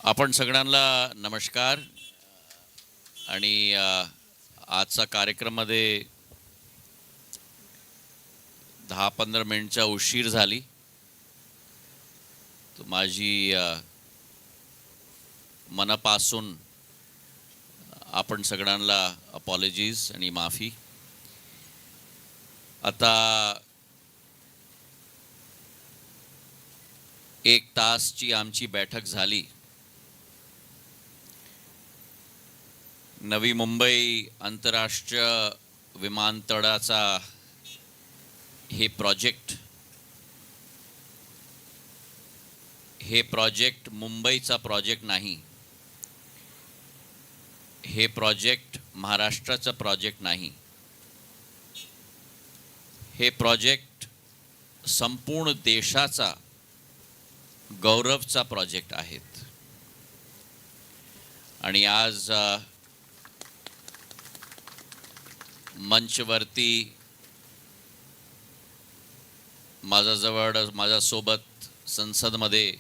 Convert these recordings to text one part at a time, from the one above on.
आपण सगळ्यांना नमस्कार आणि आजचा कार्यक्रमामध्ये 10-15 मिनिटचा उशीर झाली तर माझी मनापासून आपण सगळ्यांना अपॉलॉजीज आणि माफी. आता 1 तासची आमची बैठक झाली. नवी मुंबई आंतरराष्ट्रीय विमानतळाचा हे प्रोजेक्ट मुंबईचा प्रोजेक्ट नाही. हे प्रोजेक्ट महाराष्ट्राचा प्रोजेक्ट नाही. हे प्रोजेक्ट संपूर्ण देशाचा गौरवचा प्रोजेक्ट आहेत. आणि आज मंचवरती माझ्यासोबत संसदमध्ये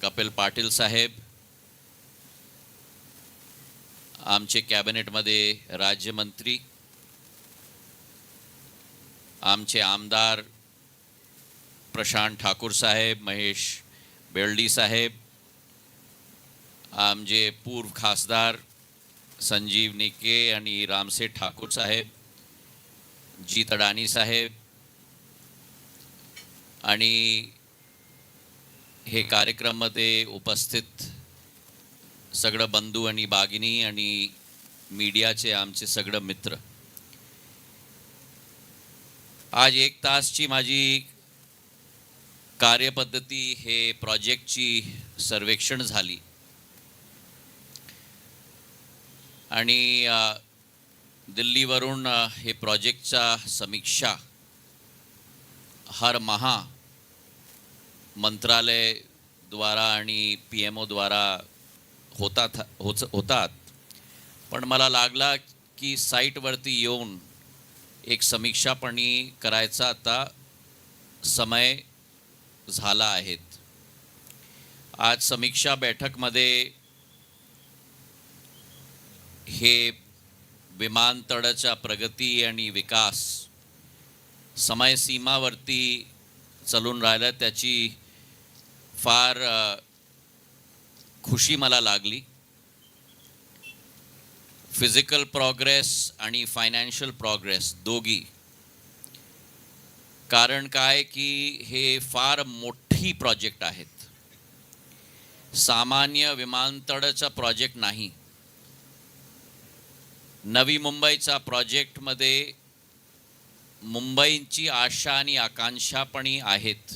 कपिल पाटील साहेब, आमचे कॅबिनेटमध्ये राज्यमंत्री, आमचे आमदार प्रशांत ठाकूर साहेब, महेश बेल्डी साहेब, आमचे पूर्व खासदार संजीव निके आणि रामसेठ ठाकूर साहेब, जी तडानी साहेब, आणि हे कार्यक्रमामध्ये उपस्थित सगळं बंधू आणि भगिनी आणि मीडियाचे आमचे सगळे मित्र. आज 1 तासची माझी कार्यपद्धती हे प्रोजेक्टची सर्वेक्षण झाली आणि दिल्लीवरून हे प्रोजेक्टचा समीक्षा हर महा मंत्रालय द्वारा आणि PMO द्वारा होतात. पण मला लागला की साईटवरती येऊन एक समीक्षापणी करायचा आता समय झाला आहे. आज समीक्षा बैठकमध्ये हे विमानतळाच्या प्रगती आणि विकास समयसीमावरती चालून राहिलं त्याची फार खुशी मला लागली. फिजिकल प्रोग्रेस आणि फायनान्शियल प्रोग्रेस दोघी. कारण काय की हे फार मोठी प्रोजेक्ट आहेत. सामान्य विमानतळाचा प्रोजेक्ट नाही. नवी मुंबईचा प्रोजेक्टमध्ये मुंबईची आशा आणि आकांक्षा पण आहेत.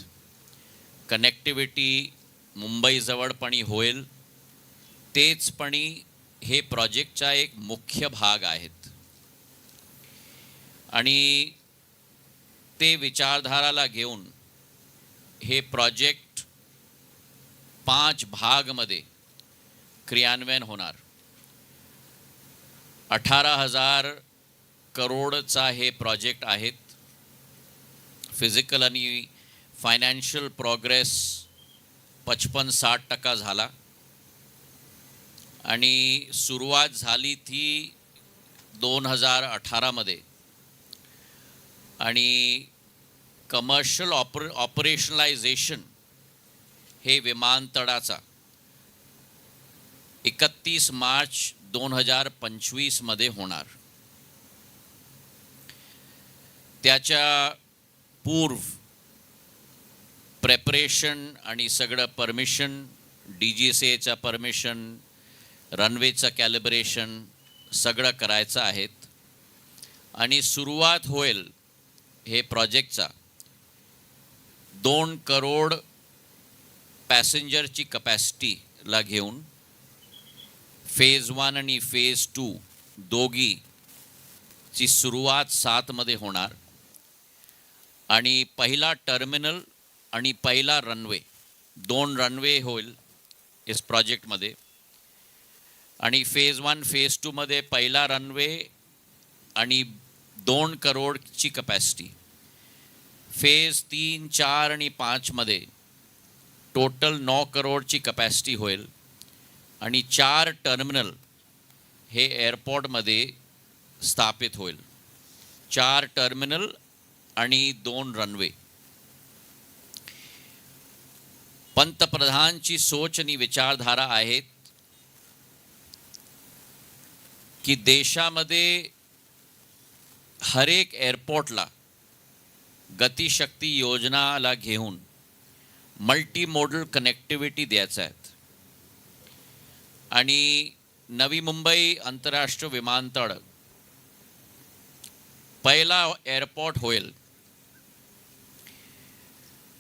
कनेक्टिव्हिटी मुंबईजवळपणी होईल, तेच पण हे प्रोजेक्टचा एक मुख्य भाग आहेत. आणि ते विचारधाराला घेऊन हे प्रोजेक्ट 5 भागमध्ये क्रियान्वयन होणार. 18,000 करोडचा हे प्रोजेक्ट आहेत. फिजिकल आणि फायनान्शियल प्रोग्रेस 55-60% झाला आणि सुरुवात झाली ती 2018 मध्ये. आणि कमर्शियल ऑपरेशनलायझेशन हे विमानतळाचा 31 मार्च 2025 मध्ये होणार. त्याच्या पूर्व प्रेपरेशन आणि सगळं परमिशन, DGCAचा परमिशन, रनवेचा कॅलिब्रेशन सगळं करायचं आहेत. आणि सुरुवात होईल हे प्रोजेक्टचा 2 करोड पॅसेंजरची कपॅसिटीला घेऊन फेज 1 आणि फेज 2 दोघीची सुरुवात 7 मध्ये होणार. आणि पहिला टर्मिनल आणि पहिला रनवे, 2 रनवे होईल इस प्रोजेक्टमध्ये. आणि फेज 1 फेज 2 मध्ये पहिला रनवे आणि 2 करोडची कपॅसिटी. फेज 3, 4 आणि 5 मध्ये टोटल 9 करोडची कपॅसिटी होईल आणि 4 टर्मिनल हे एअरपोर्टमध्ये स्थापित होईल. 4 टर्मिनल आणि 2 रनवे. पंतप्रधानची सोच आणि विचारधारा आहेत की देशामध्ये हर एक एअरपोर्टला गतिशक्ती योजनाला घेऊन मल्टी मोडल कनेक्टिव्हिटी द्यायचं आहे. आणि नवी मुंबई आंतरराष्ट्रीय विमानतळ पहिला एअरपोर्ट होईल.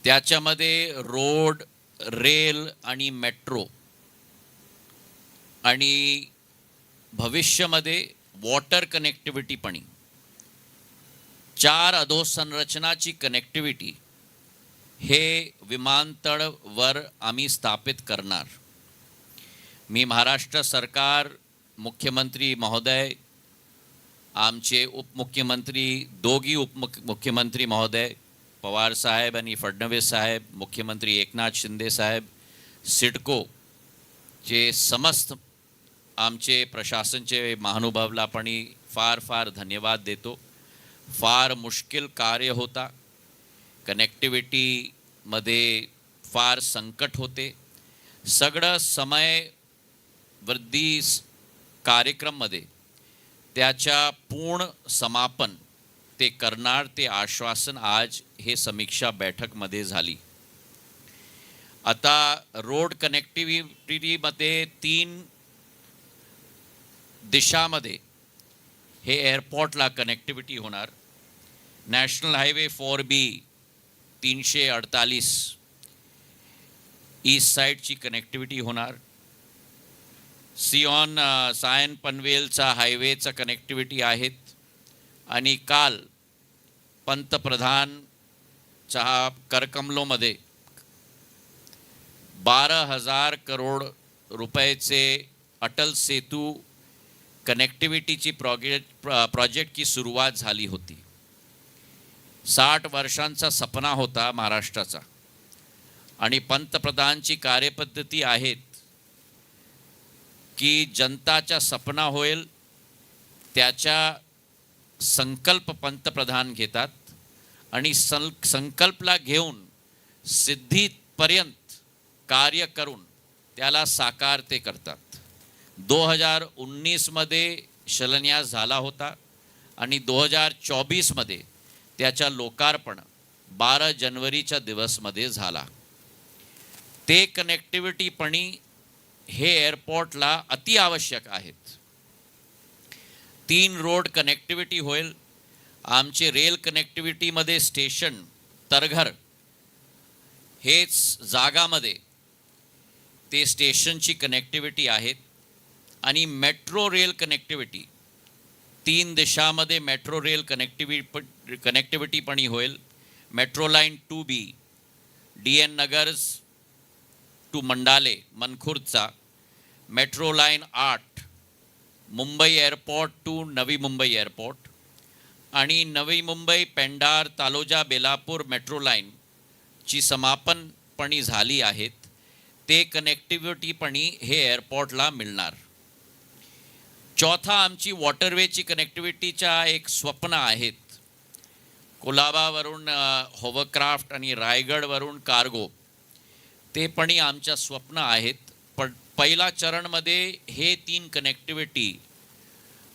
त्याच्यामध्ये रोड, रेल आणि मेट्रो आणि भविष्यामध्ये वॉटर कनेक्टिव्हिटी पण 4 अधोसंरचनाची कनेक्टिव्हिटी हे विमानतळावर आम्ही स्थापित करणार. मी महाराष्ट्र सरकार, मुख्यमंत्री महोदय, आमचे उपमुख्यमंत्री, दोघी उपमुख्यमंत्री महोदय पवार साहेब आणि फडणवीस साहेब, मुख्यमंत्री एकनाथ शिंदे साहेब, सिडकोचे समस्त आमचे प्रशासनचे महानुभावला पण फार फार धन्यवाद देतो. फार मुश्किल कार्य होता. कनेक्टिव्हिटीमध्ये फार संकट होते. सगळं समय वृद्धी कार्यक्रममध्ये त्याच्या पूर्ण समापन ते करणार, ते आश्वासन आज हे समीक्षा बैठकमध्ये झाली. आता रोड कनेक्टिव्हिटीमध्ये 3 दिशामध्ये हे एअरपोर्टला कनेक्टिव्हिटी होणार. नॅशनल हायवे 4B 348 ईस्ट साईडची कनेक्टिव्हिटी होणार. सायन पनवेलचा हायवेचा कनेक्टिव्हिटी आहेत. आणि काल पंतप्रधानच्या करकमलोमध्ये 12,000 करोड रुपयाचे अटल सेतू कनेक्टिव्हिटीची प्रोजेक्टची सुरुवात झाली होती. 60 वर्षांचा सपना होता महाराष्ट्राचा. आणि पंतप्रधानची कार्यपद्धती आहेत की जनताचा सपना होईल त्याचा संकल्प पंतप्रधान घेतात आणि संकल्पला घेऊन सिद्धीपर्यंत कार्य करून त्याला साकार ते करतात. 2019 मध्ये शिलान्यास झाला होता आणि 2024 मध्ये त्याचा लोकार्पण 12 जानेवारीच्या दिवसमध्ये झाला. ते कनेक्टिव्हिटी पण हे एअरपोर्टला अति आवश्यक आहेत. 3 रोड कनेक्टिव्हिटी होईल. आमचे रेल कनेक्टिव्हिटीमध्ये स्टेशन तरघर हेच जागामध्ये ते स्टेशनची कनेक्टिव्हिटी आहेत. आणि मेट्रो रेल कनेक्टिव्हिटी 3 दिशामध्ये मेट्रो रेल कनेक्टिव्हिटी पण होईल. Metro line 2B DN Nagar to Mandale मनखुर्दचा, metro line 8 Mumbai airport to Navi Mumbai airport आणि नवी मुंबई पेंडार तालोजा बेलापूर मेट्रो लाईनची समापन पण झाली आहेत. ते कनेक्टिव्हिटी पण हे एअरपोर्टला मिळणार. चौथा आमची वॉटरवेची कनेक्टिव्हिटीच्या एक स्वप्न आहेत. कोलाबावरून होवरक्राफ्ट आणि रायगडवरून कार्गो ते पण आमच्या स्वप्न आहेत. पण पहिला चरणमध्ये हे 3 कनेक्टिव्हिटी,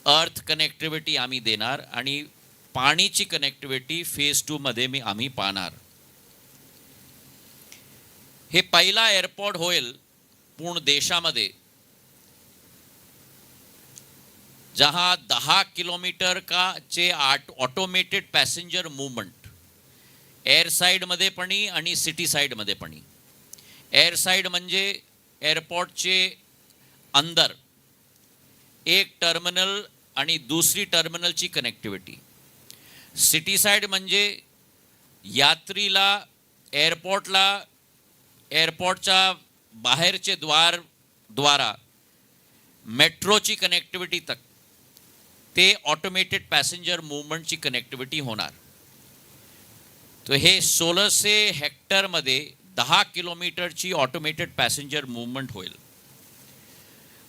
अर्थ कनेक्टिव्हिटी आम्ही देणार आणि पाणीची कनेक्टिव्हिटी फेज 2 मध्ये आम्ही पाहणार. हे पहिला एअरपोर्ट होईल पूर्ण देशामध्ये जहां 10 किलोमीटर का चे ऑटोमेटेड पॅसेंजर मूवमेंट एअर साईडमध्ये पण आणि सिटी साईडमध्ये पण. एअर साईड म्हणजे एअरपोर्टचे अंदर एक टर्मिनल आणि दुसरी टर्मिनलची कनेक्टिव्हिटी. सिटी साईड म्हणजे यात्रीला एअरपोर्टच्या बाहेरचे द्वारा मेट्रोची कनेक्टिव्हिटी तक ते ऑटोमेटेड पॅसेंजर मूवमेंटची कनेक्टिव्हिटी होणार. तो हे 1600 हेक्टरमध्ये 10 किलोमीटरची ऑटोमेटेड पॅसेंजर मूवमेंट होईल.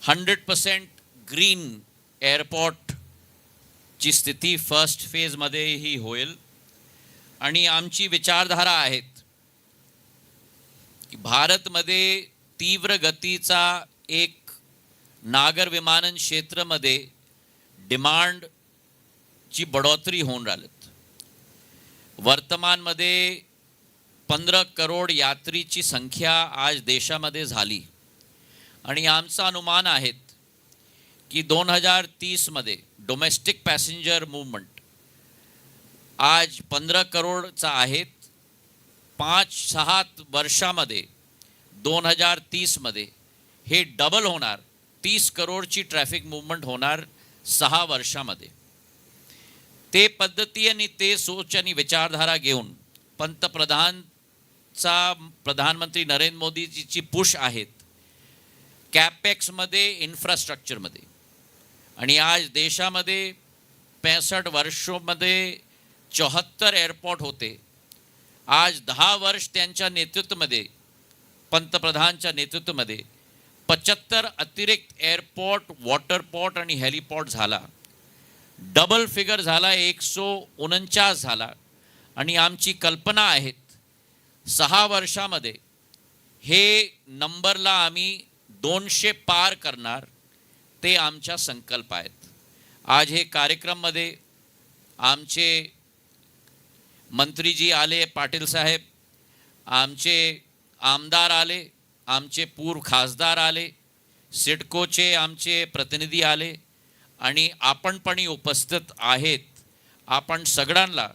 100% ग्रीन एअरपोर्टची स्थिती फर्स्ट फेजमध्येही होईल. आणि आमची विचारधारा आहेत की भारतमध्ये तीव्र गतीचा एक नागर विमानन क्षेत्रामध्ये डिमांडची बढोतरी होऊन राहिलीत. वर्तमानमध्ये 15 करोड यात्रीची संख्या आज देशामध्ये झाली आणि आमचं अनुमान आहे की 2030 मध्ये डोमेस्टिक पॅसेंजर मूवमेंट आज 15 करोडचा आहेत. 5-6 वर्षामध्ये 2030 मध्ये हे डबल होणार. 30 करोडची ट्रॅफिक मूवमेंट होणार 6 वर्षामध्ये. ते पद्धती आणि ते सोच आणि विचारधारा घेऊन प्रधानमंत्री नरेंद्र मोदीजीची पुश आहेत कॅपेक्समध्ये, इन्फ्रास्ट्रक्चरमध्ये. आणि आज देशामध्ये 65 वर्षामध्ये 74 एअरपोर्ट होते. आज 10 वर्ष त्यांच्या नेतृत्वामध्ये, पंतप्रधानच्या नेतृत्वामध्ये 75 अतिरिक्त एअरपोर्ट, वॉटरपोर्ट आणि हेलिपोर्ट झाला. डबल फिगर झाला, 149 झाला. आणि आमची कल्पना आहेत 6 वर्षामध्ये हे नंबरला आम्ही 200 पार करणार. ते आमच्या संकल्प आहेत. आज हे कार्यक्रममध्ये आमचे मंत्रीजी आले, पाटील साहेब, आमचे आमदार आले, आमचे पूर्व खासदार आले, सिडकोचे आमचे प्रतिनिधी आले आणि आपण पण उपस्थित आहेत. आपण सगळ्यांना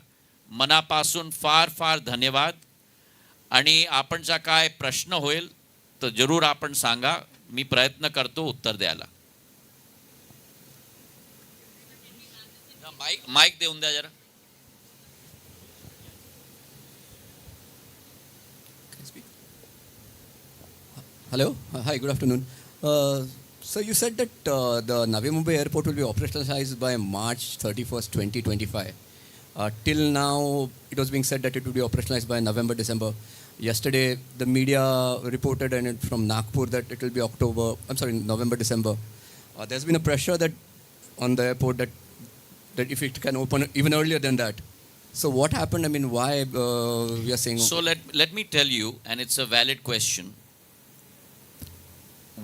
मनापासून फार फार धन्यवाद. आणि आपणचा काय प्रश्न होईल तर जरूर आपण सांगा. मी प्रयत्न करतो उत्तर द्यायला. माईक देऊन द्या जरा. Hello. Hi, good afternoon. So you said that the Navi Mumbai airport will be operationalized by March 31st, 2025. Till now, it was being said that it will be operationalized by November, December. Yesterday, the media reported and from Nagpur that it will be November, December. There's been a pressure that on the airport that if it can open even earlier than that. So what happened? I mean, why we are saying? So let me tell you, and it's a valid question.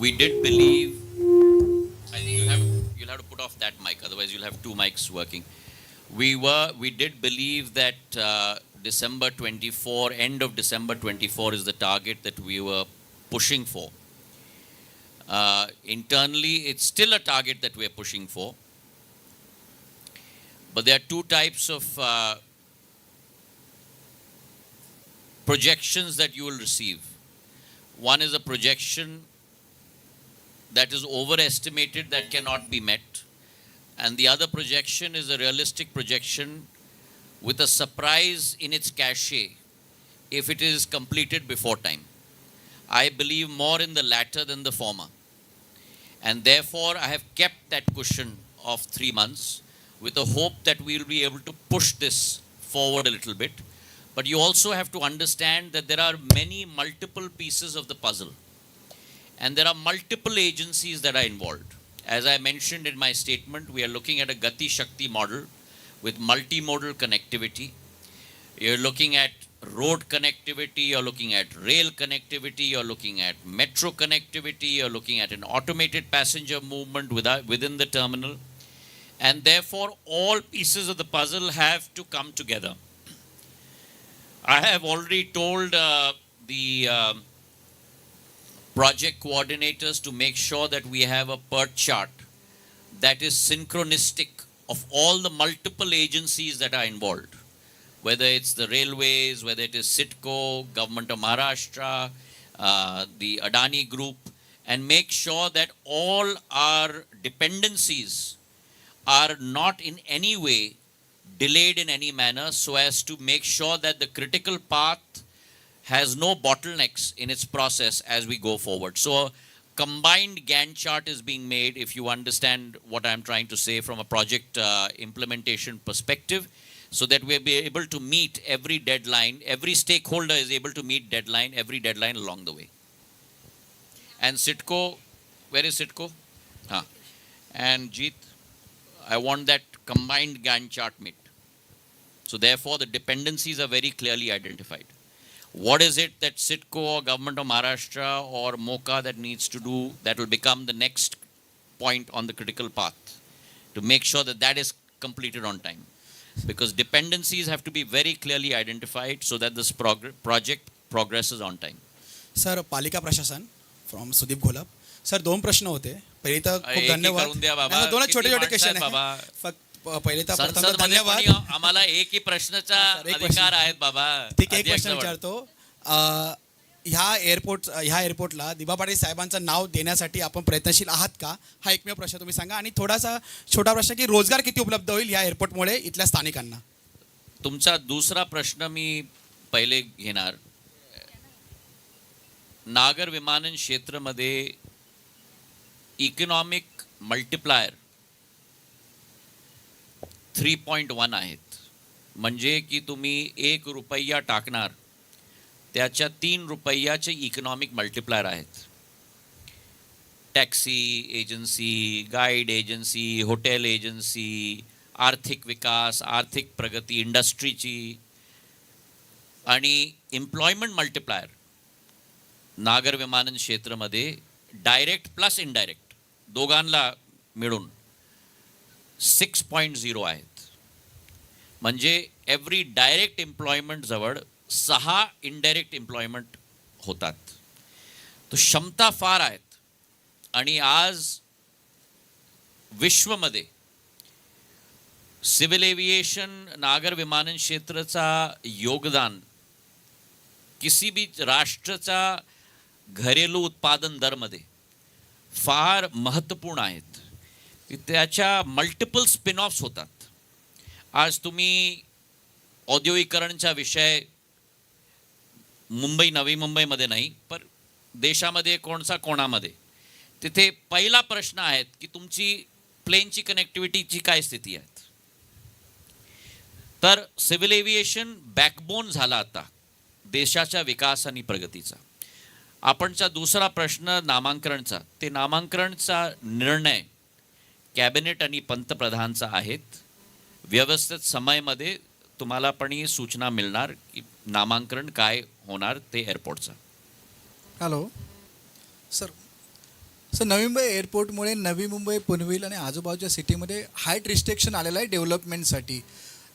We did believe. I think you'll have to put off that mic, otherwise you'll have 2 mics working. We did believe that December 24, end of December 24 is the target that we were pushing for. Internally, it's still a target that we're pushing for. But there are 2 types of projections that you will receive. One is a projection that is overestimated, that cannot be met. And the other projection is a realistic projection with a surprise in its cachet if it is completed before time. I believe more in the latter than the former. And therefore, I have kept that cushion of 3 months with the hope that we will be able to push this forward a little bit. But you also have to understand that there are many multiple pieces of the puzzle. And there are multiple agencies that are involved. As I mentioned in my statement, we are looking at a Gati Shakti model with multimodal connectivity. You're looking at road connectivity, you're looking at rail connectivity, you're looking at metro connectivity, you're looking at an automated passenger movement within the terminal. And therefore, all pieces of the puzzle have to come together. I have already told the project coordinators to make sure that we have a PERT chart that is synchronistic of all the multiple agencies that are involved, whether it's the railways, whether it is Sitco, Government of Maharashtra, the Adani Group, and make sure that all our dependencies are not in any way delayed in any manner, so as to make sure that the critical path has no bottlenecks in its process as we go forward. So a combined Gantt chart is being made, if you understand what I'm trying to say from a project implementation perspective, so that we'll be able to meet every deadline. Every stakeholder is able to meet every deadline along the way. And Sitco, where is Sitco? And Jeet, I want that combined Gantt chart meet. So therefore, the dependencies are very clearly identified. What is it that Sitco or Government of Maharashtra or MoCA that needs to do that will become the next point on the critical path to make sure that that is completed on time? Because dependencies have to be very clearly identified so that this project progresses on time. Sir पालिका प्रशासन from Sudeep Gholap sir 2 प्रश्न होते. पहिले तर खूप धन्यवाद. 2 छोटे question आहे. फक्त पहिले तर प्रथम धन्यवाद. आम्हाला एकही प्रश्नाचा अधिकार आहेत बाबा. ठीक आहे, एक प्रश्न विचारतो. ह्या एअरपोर्टला दिबा पाटील साहेबांचं नाव देण्यासाठी आपण प्रयत्नशील आहात का? हा एकमेव प्रश्न तुम्ही सांगा. आणि थोडासा छोटा प्रश्न की रोजगार किती उपलब्ध होईल या एअरपोर्टमुळे इथल्या स्थानिकांना? तुमचा दुसरा प्रश्न मी पहिले घेणार. नागर विमानन क्षेत्रामध्ये इकॉनॉमिक मल्टिप्लायर 3.1 आहेत. म्हणजे की तुम्ही 1 रुपया टाकणार त्याच्या 3 रुपयाचे इकॉनॉमिक मल्टिप्लायर आहेत. Taxi agency, guide agency, hotel agency, आर्थिक विकास, आर्थिक प्रगती, इंडस्ट्रीची आणि एम्प्लॉयमेंट मल्टिप्लायर नागर विमानन क्षेत्रामध्ये डायरेक्ट प्लस इनडायरेक्ट दोघांना मिळून 6.0 आहेत. म्हणजे एव्हरी डायरेक्ट एम्प्लॉयमेंट जवळ 6 इनडायरेक्ट एम्प्लॉयमेंट होतात. तो क्षमता फार आहेत. आणि आज विश्वमध्ये सिव्हिल एव्हिएशन नागर विमानन क्षेत्राचा योगदान किसी भी राष्ट्राचा घरेलू उत्पादन दरमध्ये फार महत्त्वपूर्ण आहेत. त्याच्या मल्टिपल स्पिन ऑफ्स होतात. आज तुम्ही औद्योगिकरणचा विषय मुंबई नवी मुंबईमध्ये नाही पण देशामध्ये कोणामध्ये तिथे पहिला प्रश्न आहे की तुमची प्लेनची कनेक्टिव्हिटीची काय स्थिती आहे. तर सिव्हिल एव्हिएशन बॅकबोन झाला आता देशाच्या विकास आणि प्रगतीचा. आपणचा दुसरा प्रश्न नामांकनाचा. ते नामांकनाचा निर्णय कॅबिनेट आणि पंतप्रधानचा आहेत. व्यवस्थित समयमध्ये तुम्हाला पण ही सूचना मिळणार की नामांकन काय होणार ते एअरपोर्टचा. Hello sir. नवी मुंबई एअरपोर्टमुळे नवी मुंबई, पनवेल आणि आजूबाजूच्या सिटीमध्ये हाईट रिस्ट्रिक्शन आलेलं आहे डेव्हलपमेंटसाठी.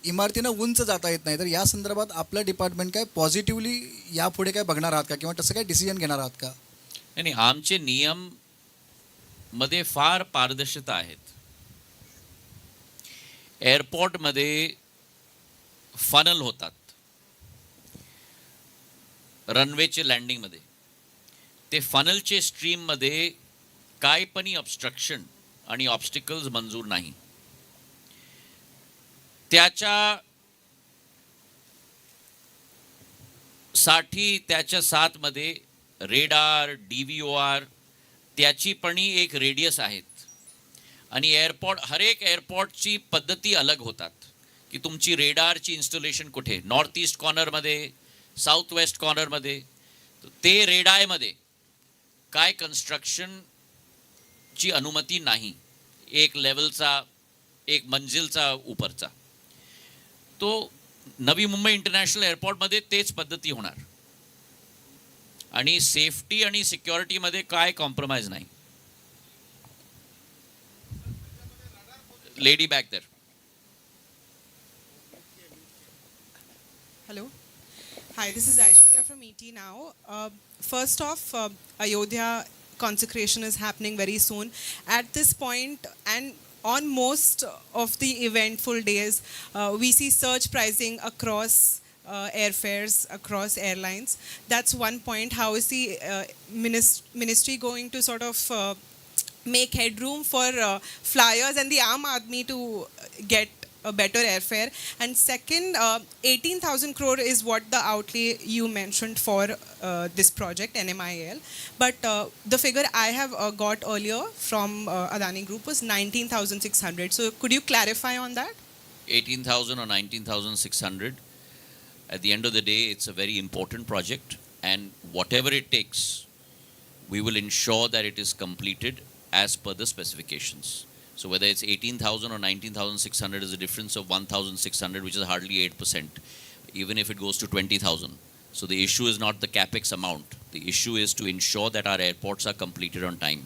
इमारतीनं उंच जाता येत नाही. तर या संदर्भात आपलं डिपार्टमेंट काय पॉझिटिव्हली यापुढे काय बघणार आहात का किंवा तसं काय डिसिजन घेणार आहात का? नाही, आमचे नियम मध्ये फार पारदर्शकता आहेत. एअरपोर्टमध्ये फनल होतात रनवेचे लँडिंगमध्ये. ते फनलचे स्ट्रीममध्ये काय पण ऑब्स्ट्रक्शन आणि ऑब्स्टिकल्स मंजूर नाही. त्याच्या साथमध्ये रेडार, DVOR त्याची पण एक रेडियस आहेत. आणि हर एक एअरपोर्टची पद्धती अलग होतात की तुमची रेडारची इन्स्टॉलेशन कुठे, नॉर्थ ईस्ट कॉर्नरमध्ये, साऊथ वेस्ट कॉर्नरमध्ये. ते रेडारमध्ये काय कन्स्ट्रक्शनची अनुमती नाही. एक लेवलचा, एक मंजिलचा उपरचा. तो नवी मुंबई इंटरनॅशनल एअरपोर्टमध्ये तेच पद्धती होणार. आणि सेफ्टी आणि सिक्युरिटीमध्ये काय कॉम्प्रोमाइज नाही. Lady back there. Hello. Hi, this is Aishwarya from ET now. First off, Ayodhya consecration is happening very soon. At this point and on most of the eventful days, we see surge pricing across airfares, across airlines. That's one point. How is the ministry going to sort of make headroom for flyers and the Aam Aadmi to get a better airfare? And second, 18,000 crore is what the outlay you mentioned for this project, NMIA. But the figure I have got earlier from Adani Group was 19,600. So could you clarify on that? 18,000 or 19,600. At the end of the day, it's a very important project, and whatever it takes, we will ensure that it is completed as per the specifications. So whether it's 18,000 or 19,600 is a difference of 1,600, which is hardly 8%, even if it goes to 20,000. So the issue is not the capex amount. The issue is to ensure that our airports are completed on time.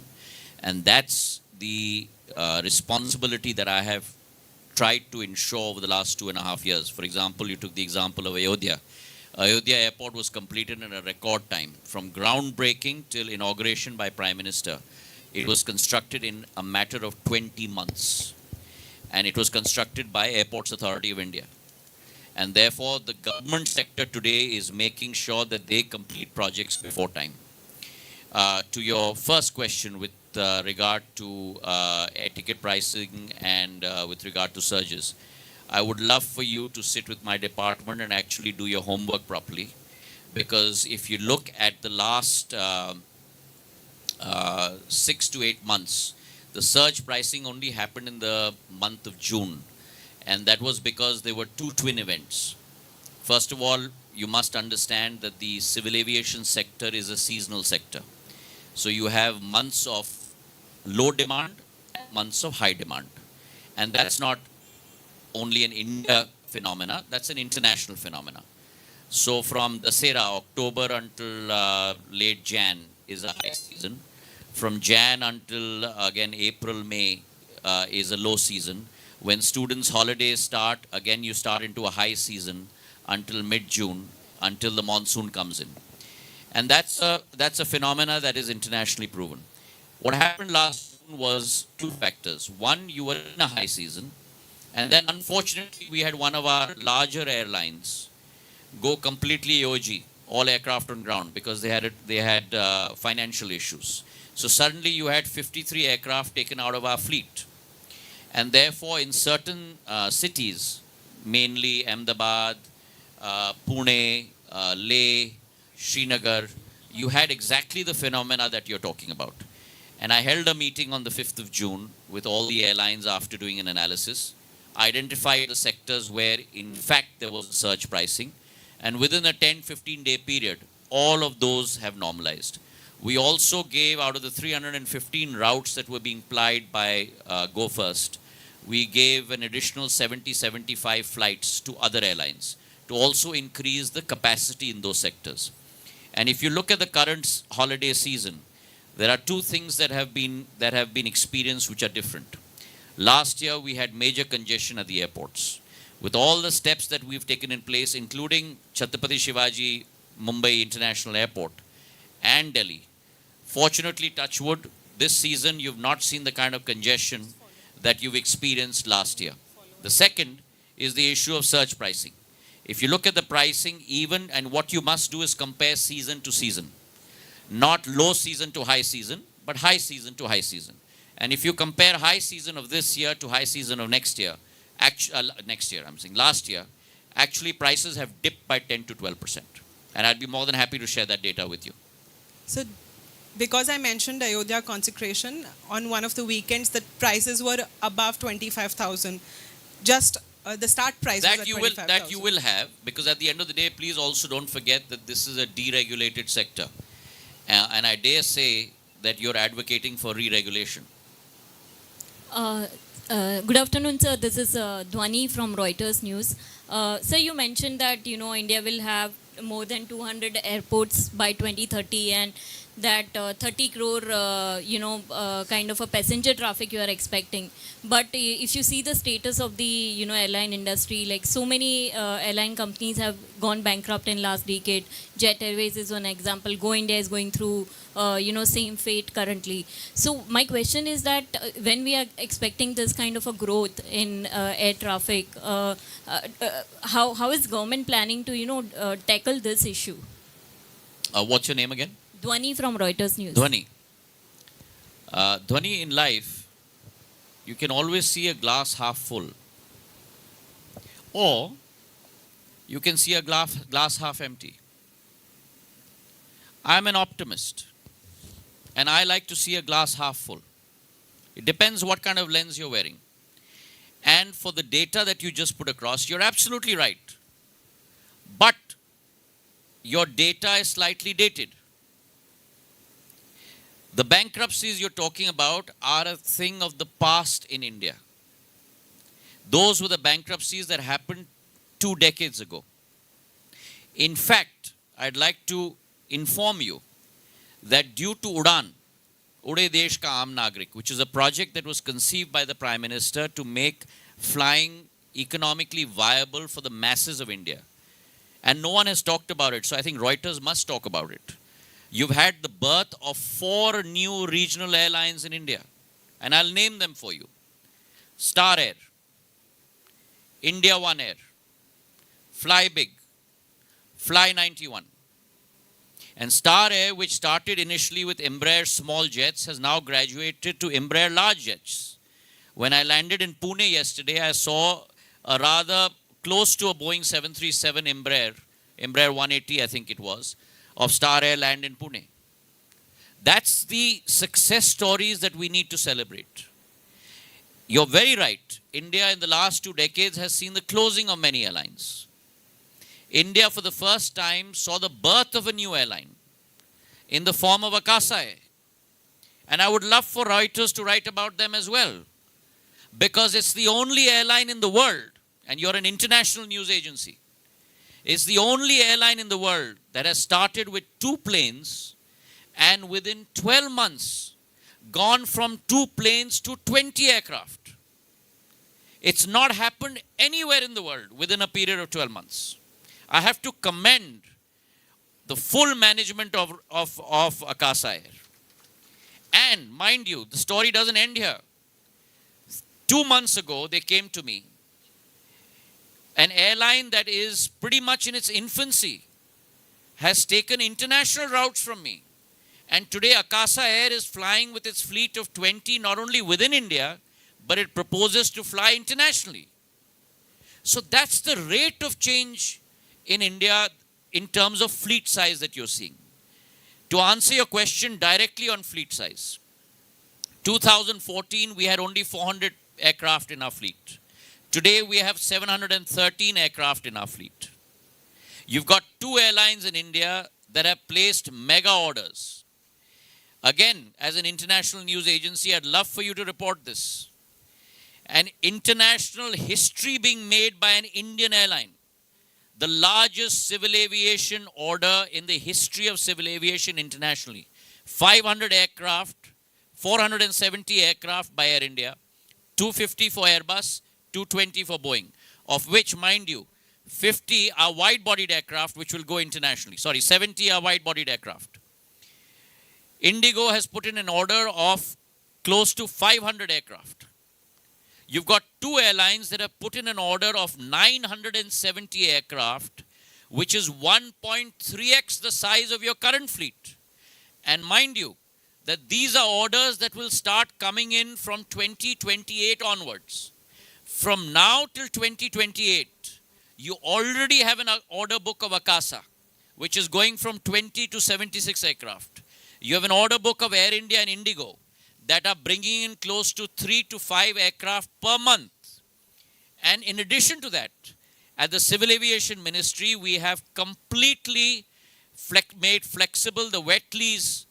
And that's the responsibility that I have tried to ensure over the last 2.5 years. For example, you took the example of Ayodhya. Ayodhya Airport was completed in a record time. From groundbreaking till inauguration by Prime Minister, it was constructed in a matter of 20 months. And it was constructed by Airports Authority of India. And therefore, the government sector today is making sure that they complete projects before time. To your first question with regard to air ticket pricing and with regard to surges, I would love for you to sit with my department and actually do your homework properly. Because if you look at the last 6 to 8 months, the surge pricing only happened in the month of June. And that was because there were two twin events. First of all, you must understand that the civil aviation sector is a seasonal sector. So you have months of low demand and months of high demand. And that's not only an India phenomena, that's an international phenomena. So from Dasera, October until late Jan is a high season. From Jan until again April, May is a low season. When students' holidays start, again you start into a high season until mid-June, until the monsoon comes in. And that's a phenomena that is internationally proven. What happened last June was two factors. One, you were in a high season, and then unfortunately we had one of our larger airlines go completely AOG, all aircraft on ground, because they had financial issues. So suddenly you had 53 aircraft taken out of our fleet. And therefore, in certain cities, mainly Ahmedabad, Pune, Leh, Srinagar, you had exactly the phenomena that you're talking about. And I held a meeting on the 5th of June with all the airlines after doing an analysis, identified the sectors where, in fact, there was surge pricing. And within a 10-15 day period, all of those have normalized. We also gave, out of the 315 routes that were being plied by Go First, we gave an additional 70-75 flights to other airlines to also increase the capacity in those sectors. And if you look at the current holiday season, there are two things that have been experienced which are different. Last year, we had major congestion at the airports. With all the steps that we've taken in place, including Chhatrapati Shivaji Mumbai International Airport and Delhi, fortunately, touch wood, this season you've not seen the kind of congestion that you've experienced last year. The second is the issue of surge pricing. If you look at the pricing, and what you must do is compare season to season. Not low season to high season, but high season to high season. And if you compare high season of this year to high season of next year, last year, actually prices have dipped by 10 to 12%. And I'd be more than happy to share that data with you. So, because I mentioned Ayodhya consecration, on one of the weekends, the prices were above 25,000. Just the start price was at 25,000. That you will have, because at the end of the day, please also don't forget that this is a deregulated sector. And I dare say that you're advocating for re-regulation. Good afternoon, sir. This is Dhwani from Reuters News. Sir, you mentioned that, India will have more than 200 airports by 2030 and that 30 crore, kind of a passenger traffic you are expecting. But if you see the status of the, airline industry, like so many airline companies have gone bankrupt in last decade. Jet Airways is one example. Go India is going through, same fate currently. So my question is that when we are expecting this kind of a growth in air traffic, how is government planning to, tackle this issue? What's your name again? Dhwani from Reuters News. Dhwani. Dhwani, in life, you can always see a glass half full. Or you can see a glass half empty. I'm an optimist. And I like to see a glass half full. It depends what kind of lens you're wearing. and for the data that you just put across. You're absolutely right. But your data is slightly dated. The bankruptcies you're talking about are a thing of the past in India. Those were the bankruptcies that happened 2 decades ago. In fact, I'd like to inform you that due to Udan, Ude Desh Ka Aam Nagrik, which is a project that was conceived by the Prime Minister to make flying economically viable for the masses of India. And no one has talked about it, so I think Reuters must talk about it. You've had the birth of 4 new regional airlines in India, and I'll name them for you. Star Air, India One Air, Fly Big, Fly 91. And Star Air, which started initially with Embraer small jets, has now graduated to Embraer large jets. When I landed in Pune yesterday, I saw a rather close to a Boeing 737 Embraer 180 I think it was, of Star Air land in Pune. That's the success stories that we need to celebrate. You're very right. India in the last 2 decades has seen the closing of many airlines. India for the first time saw the birth of a new airline in the form of Akasa Air. And I would love for Reuters to write about them as well, because it's the only airline in the world, and you're an international news agency, it's the only airline in the world that has started with 2 planes and within 12 months gone from 2 planes to 20 aircraft. It's not happened anywhere in the world within a period of 12 months. I have to commend the full management of Akasa Air. And mind you, the story doesn't end here. 2 months ago, they came to me. An airline that is pretty much in its infancy has taken international routes from me. And today, Akasa Air is flying with its fleet of 20, not only within India, but it proposes to fly internationally. So that's the rate of change in India in terms of fleet size that you're seeing. To answer your question directly on fleet size, 2014, we had only 400 aircraft in our fleet. Today, we have 713 aircraft in our fleet. You've got 2 airlines in India that have placed mega orders. Again, as an international news agency, I'd love for you to report this. An international history being made by an Indian airline. The largest civil aviation order in the history of civil aviation internationally. 500 aircraft, 470 aircraft by Air India, 250 for Airbus, 220 for Boeing, of which, mind you, 50 are wide-bodied aircraft which will go internationally. 70 are wide-bodied aircraft. Indigo has put in an order of close to 500 aircraft. You've got 2 airlines that have put in an order of 970 aircraft, which is 1.3x the size of your current fleet. And mind you, that these are orders that will start coming in from 2028 onwards. From now till 2028, you already have an order book of Akasa, which is going from 20 to 76 aircraft. You have an order book of Air India and Indigo that are bringing in close to 3 to 5 aircraft per month. And in addition to that, at the Civil Aviation Ministry, we have completely made flexible the wet lease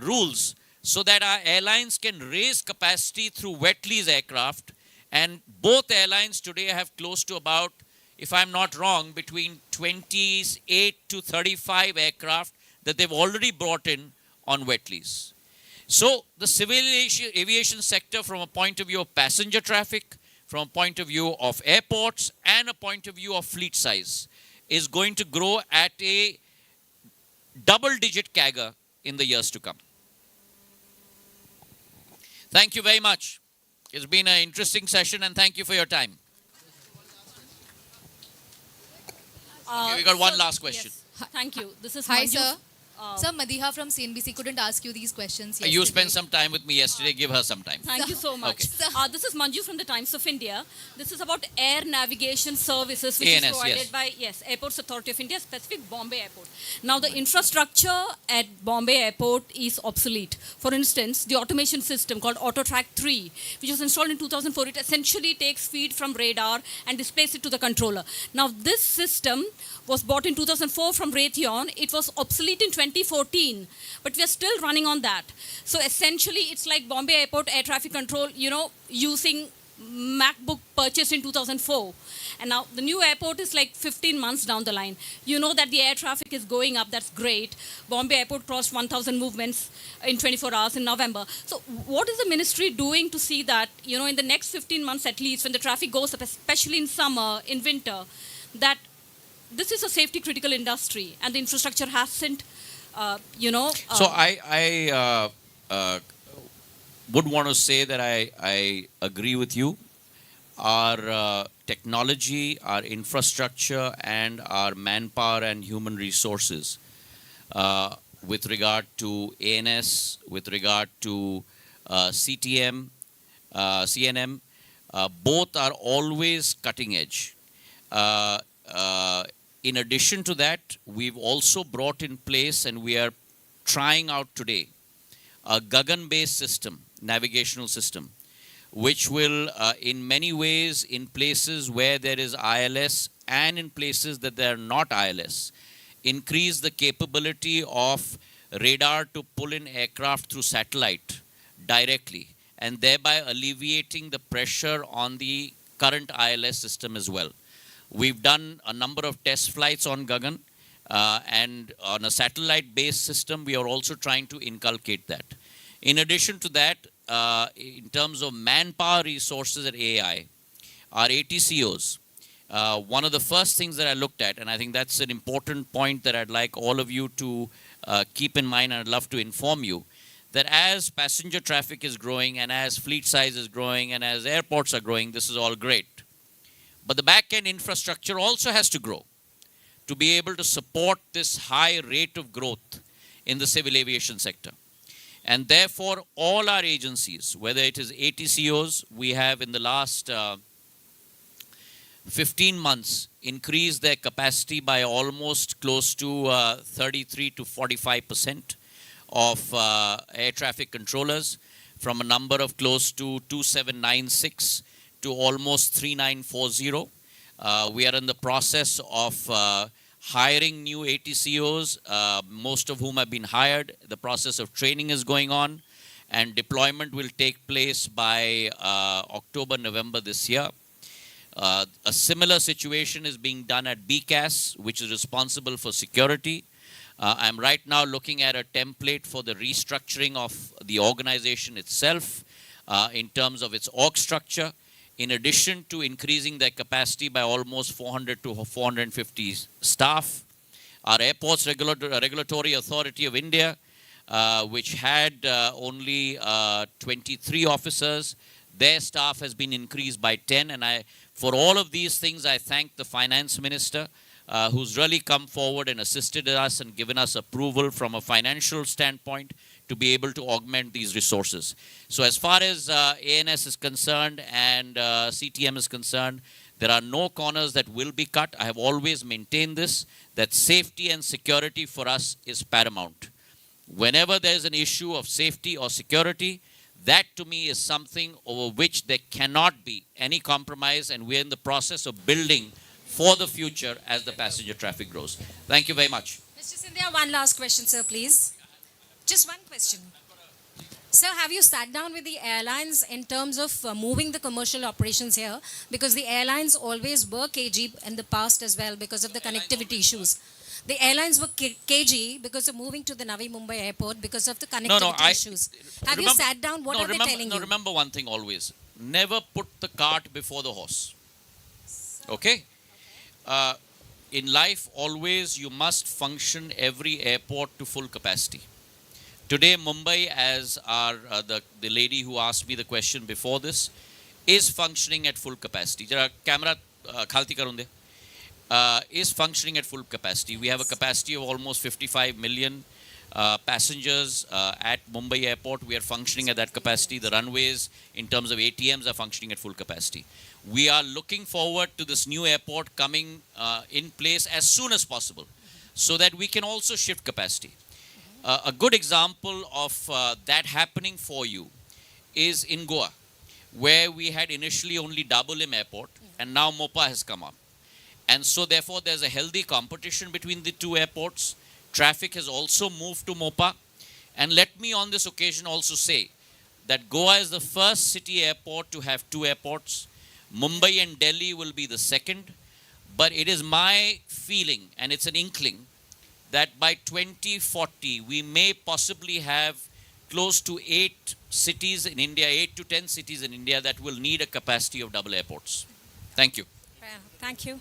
rules so that our airlines can raise capacity through wet lease aircraft. And both airlines today have close to about, if I'm not wrong, between 28 to 35 aircraft that they've already brought in on wet lease. So the civil aviation sector, from a point of view of passenger traffic, from a point of view of airports, and a point of view of fleet size, is going to grow at a double-digit CAGR in the years to come. Thank you very much. It's been an interesting session, and thank you for your time. Okay, we got one last question. Yes. Thank you. This is Hi, Manju. sir. Sir, Madiha from CNBC couldn't ask you these questions yesterday. You spent some time with me yesterday. Give her some time. Thank you so much. Okay. This is Manju from the Times of India. This is about air navigation services, which ANS, is provided yes. by Airports Authority of India, specific Bombay Airport. Now, the infrastructure at Bombay Airport is obsolete. For instance, the automation system called AutoTrack 3, which was installed in 2004, it essentially takes feed from radar and displays it to the controller. Now, this system was bought in 2004 from Raytheon. It was obsolete in 2014, but we are still running on that. So essentially, it's like Bombay Airport air traffic control, using MacBook purchased in 2004. And now the new airport is like 15 months down the line. You know that the air traffic is going up. That's great. Bombay Airport crossed 1,000 movements in 24 hours in November. So what is the ministry doing to see that, in the next 15 months at least, when the traffic goes up, especially in summer, in winter, that this is a safety critical industry and the infrastructure hasn't, So I would want to say that I agree with you. Our technology, our infrastructure, and our manpower and human resources with regard to ANS, with regard to CTM, CNM, both are always cutting edge. In addition to that, we've also brought in place, and we are trying out today, a Gagan-based system, navigational system, which will, in many ways, in places where there is ILS and in places that there are not ILS, increase the capability of radar to pull in aircraft through satellite directly, and thereby alleviating the pressure on the current ILS system as well. We've done a number of test flights on Gagan, and on a satellite-based system, we are also trying to inculcate that. In addition to that, in terms of manpower resources at AI, our ATCOs, one of the first things that I looked at, and I think that's an important point that I'd like all of you to keep in mind, and I'd love to inform you, that as passenger traffic is growing and as fleet size is growing and as airports are growing, this is all great. But the back-end infrastructure also has to grow to be able to support this high rate of growth in the civil aviation sector. And therefore, all our agencies, whether it is ATCOs, we have in the last 15 months increased their capacity by almost close to 33 to 45% of air traffic controllers, from a number of close to 2796 to almost 3940. We are in the process of hiring new ATCOs, most of whom have been hired. The process of training is going on, and deployment will take place by October, November this year. A similar situation is being done at BCAS, which is responsible for security. I'm right now looking at a template for the restructuring of the organization itself in terms of its org structure, in addition to increasing their capacity by almost 400 to 450 staff. Our Airports Regulatory Authority of India, which had only 23 officers, their staff has been increased by 10. And for all of these things, I thank the Finance Minister, who's really come forward and assisted us and given us approval from a financial standpoint to be able to augment these resources. So as far as ANS is concerned and CTM is concerned, there are no corners that will be cut. I have always maintained this, that safety and security for us is paramount. Whenever there is an issue of safety or security, that to me is something over which there cannot be any compromise, and we're in the process of building for the future as the passenger traffic grows. Thank you very much. Mr. Scindia, one last question, sir, please. Just one question. Sir, have you sat down with the airlines in terms of moving the commercial operations here? Because the airlines always were cagey in the past as well because of the connectivity issues. The airlines were cagey because of moving to the Navi Mumbai airport because of the connectivity issues. Have you sat down? What are they telling you? Remember one thing always. Never put the cart before the horse. Okay? In life, always you must function every airport to full capacity. Today, Mumbai, as the lady who asked me the question before this, is functioning at full capacity. Jara camera khalti karun de. Is functioning at full capacity. We have a capacity of almost 55 million passengers at Mumbai airport. We are functioning at that capacity. The runways in terms of ATMs are functioning at full capacity. We are looking forward to this new airport coming in place as soon as possible so that we can also shift capacity. A good example of that happening for you is in Goa, where we had initially only Dabolim airport and now Mopa has come up. And so therefore there's a healthy competition between the two airports. Traffic has also moved to Mopa. And let me on this occasion also say that Goa is the first city airport to have two airports. Mumbai and Delhi will be the second. But it is my feeling, and it's an inkling, that by 2040 we may possibly have close to 8 cities in India, 8 to 10 cities in India that will need a capacity of double airports. Thank you. Thank you.